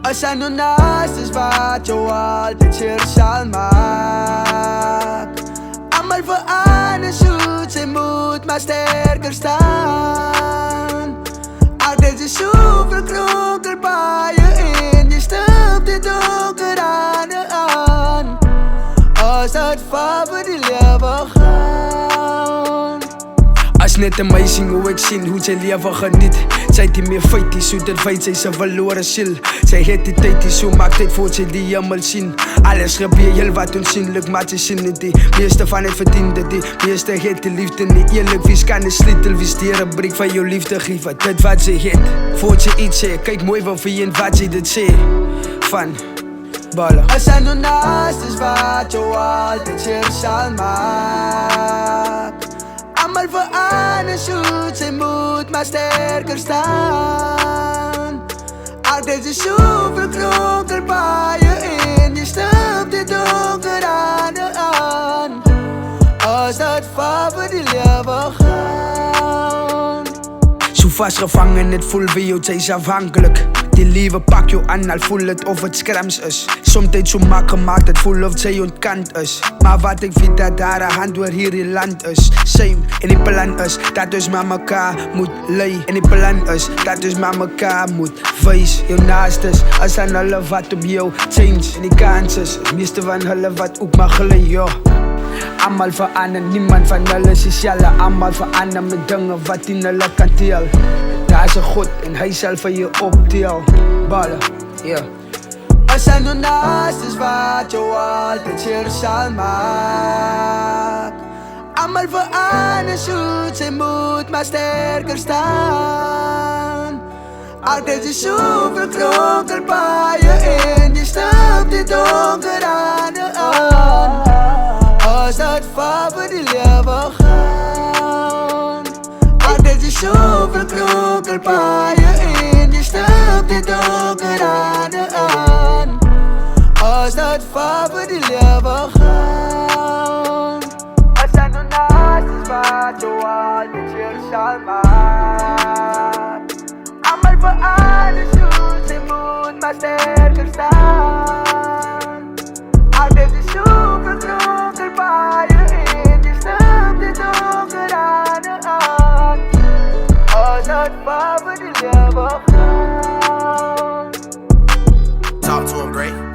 Als jij nu naast is wat jou altijd hier zal maken. Allemaal veranderen zoet, zij moet maar sterker staan. Altijd is zoveel kronkel bij je in, je stupt dit donker aan je aan. Als dat voor die leven gaan. As net 'n meisie hoe ek sien hoe sy lewe geniet. Sy het nie meer feite, so dit wys sy se verlore siel. Sy het die tyd, so maak tyd voor sy die hemel sien. Alles gebeur heel wat onsienlik, maar sy sien dit. Die meeste van het verdien dit, die meeste het die liefde nie. Eerlik, wie kan 'n sleutel, wie steer 'n briek van jou liefde gee, wat dit wat sy het. Voor sy iets sê, kyk mooi wat vir jy en wat sy dit sê. Van balle. As jy nou naast is wat jou altijd hier sal maak. Allemaal veranderen zoet, zij moet maar sterker staan. Altijd is zoveel kronkel bij je in, je stupt dit donker aan je aan. Als dat voor die leven gaan. Zo vastgevangen, het voelt bij jou, zij is afhankelijk. Die liefde pak jou aan, al voel het of het skrams is. Somtijds zo mak gemaakt, het voel of zij ontkant is. Maar wat ik weet dat daar een hand door hier in land is. Same, en die plan is, dat ons met mekaar moet lei. En die plan is, dat ons met mekaar moet wees. Jou naast is, als aan hulle wat op jou change. En die kans is, het meeste van hulle wat ook mag gelei, joh. Allemaal verander, niemand van hulle is dieselfde. Allemaal verander met dingen wat in hulle kan teel. Daar is een God en hij zal van je optel. Ballen, yeah. Als hij nu naast is wat jou altijd hier zal maken. Allemaal veranderen zoet, zij moet maar sterker staan. Altijd is zoveel kronkel bij je in, je stupt dit donker aan je aan. Als dat voor die leven gaan. Altijd is zoveel kronkel bij je in, je stupt dit donker aan je aan. Als dat voor die leven gaan. Als jij nu naast is wat jou altijd hier zal maken. Allemaal veranderen zoet, zij moet maar sterker staan. Altijd is zoveel kronkel bij je in, je stupt dit donker aan je aan. Als dat voor die leven gaan. Talk to him, Gray.